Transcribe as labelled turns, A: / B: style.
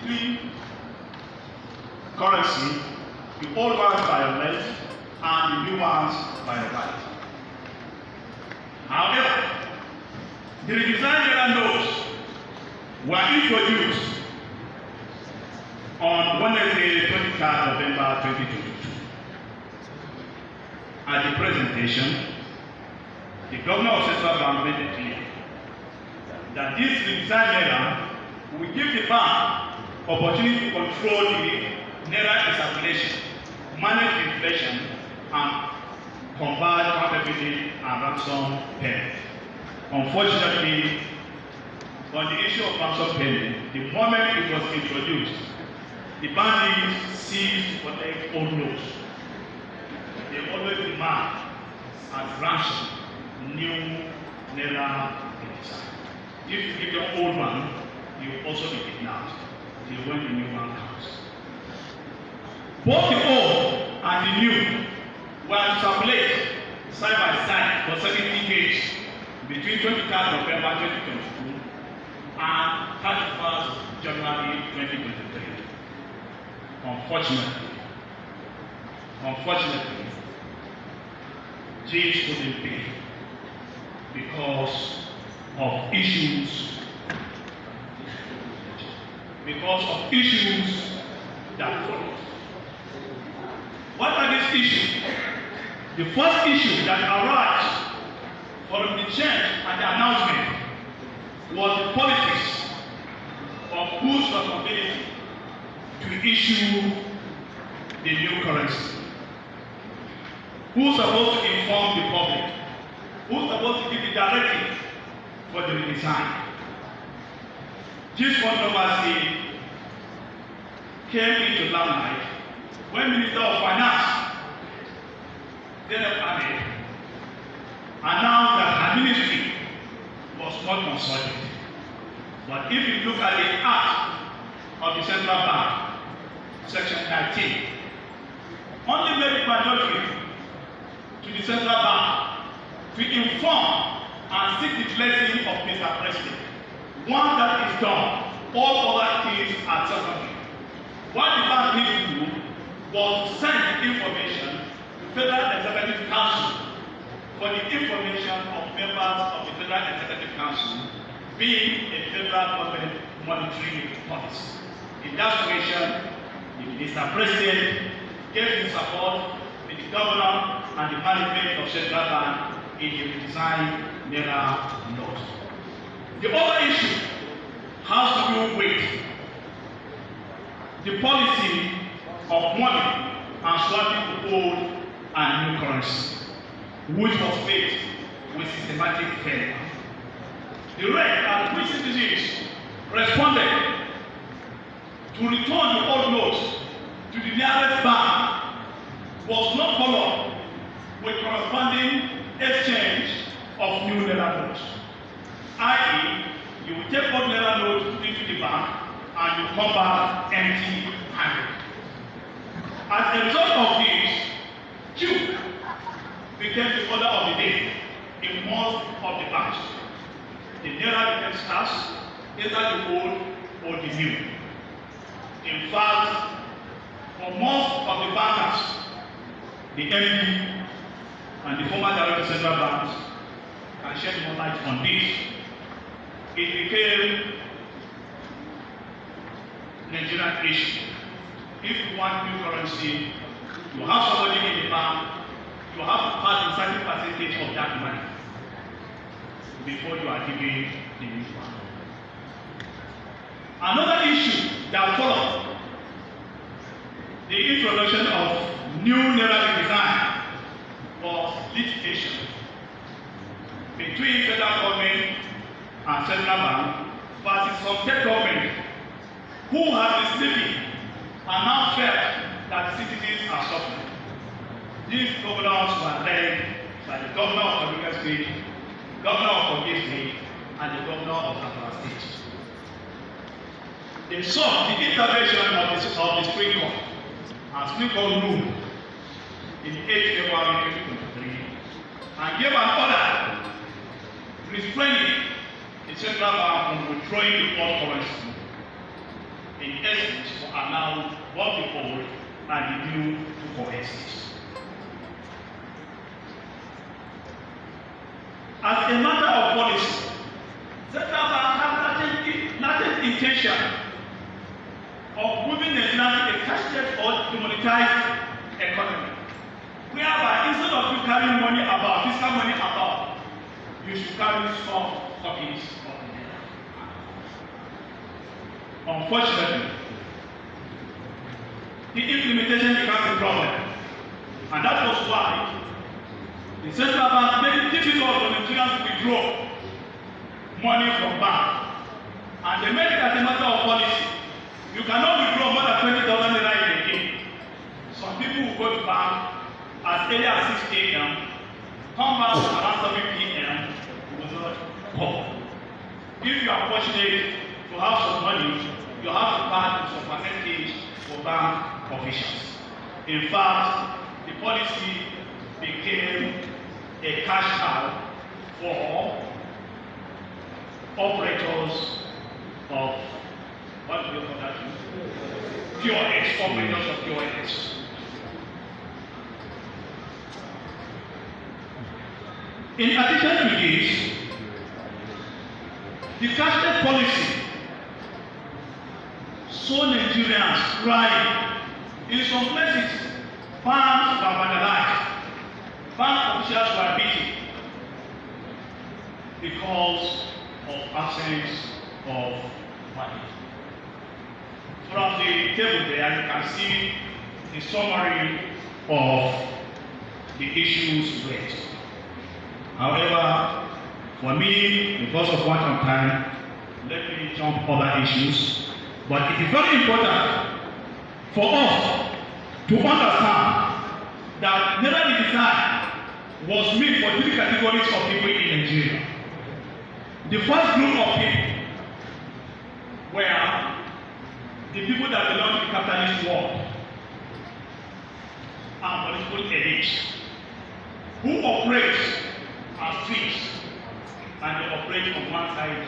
A: three currency, the old ones by your left and the new ones by your right. However, the redesigned naira notes were introduced on Wednesday, 23rd November 2022. At the presentation, the Governor of Central Bank made it clear that this redesigned naira will give the bank opportunity to control the naira circulation, manage inflation, and combat counterfeiting and ransom payment. Unfortunately, on the issue of ransom payment, the moment it was introduced, the bandits ceased to collect old notes. They always demand as ransom new naira design. If you give the old one, you will also be kidnapped till when the new one comes. Both the old and the new were to circulate side by side for 70 days between 23rd November 2022 and 31st January 2023. Unfortunately, James couldn't pay because of issues that followed. What are these issues? The first issue that arose from the change and the announcement was the politics of whose responsibility to issue the new currency. Who's supposed to inform the public? Who's supposed to give the directive for the redesign? This controversy came into limelight when Minister of Finance, Zainab Ahmed, announced that her ministry was not consulted. But if you look at the Act of the Central Bank, Section 19, only made it mandatory to the Central Bank to inform and seek the blessing of Mr. President. Once that is done, all other things are secondary. What the bank needed to do was to send information to Federal Executive Council for the information of members of the Federal Executive Council being a federal government monetary policy. In that situation, Mr. President gave his support to the governor and the management of Central Bank in the redesigned naira note. The other issue has to do with the policy of money and swapping to old and new currency, which was faced with systematic failure. The rate at which citizens responded to return the old notes to the nearest bank was not followed with corresponding exchange of new naira notes. I.e., you will take old naira notes into the bank and you come back empty-handed. As a result of this, Q became the order of the day in most of the banks. The naira became scarce, either the old or the new. In fact, for most of the bankers, the MD and the former director of central banks can shed more light on this. It became Nigerian issue. If you want new currency, you have somebody in the bank, you have to pass a certain percentage of that money before you are giving the new one. Another issue that followed the introduction of new naira design was litigation between federal government and central bank versus some state government who have been sleeping and now felt that the citizens are suffering. These governors were led by the governor of Kaduna State, governor of Kogi State, and the governor of Zamfara State. They sought the intervention of the Supreme Court, and Supreme Court ruled in 8 February 2023 and gave an order restraining the central bank from withdrawing the old currency in both the old and the new to coexist. As a matter of policy, Central Bank has nothing intention of moving Nigeria to a cashless or demonetized economy, whereby instead of you carrying money about, fiscal money about, you should carry soft copies of the naira. Unfortunately, the implementation becomes a problem, and that was why the Central Bank made it difficult for Nigerians to withdraw money from bank, and they made it as a matter of policy. You cannot withdraw more than 20,000 naira in a day. Some people will go to bank as early as 6 a.m., come back around 7 p.m. without cover. If you are fortunate to have some money, you have to pay some percentage for bank officials. In fact, the policy became a cash cow for operators of, what do you call that? POS, operators of POS. In addition to this, the cashless policy saw Nigerians crying. In some places, banks were vandalized, bank officials were beaten because of absence of money. From the table there, you can see the summary of the issues raised. However, for me, because of want of time, let me jump other issues. But it is very important for us to understand that naira design was made for three categories of people in Nigeria. The first group of people were the people that belong to the capitalist world and political elite who operate as thieves, and they operate on one side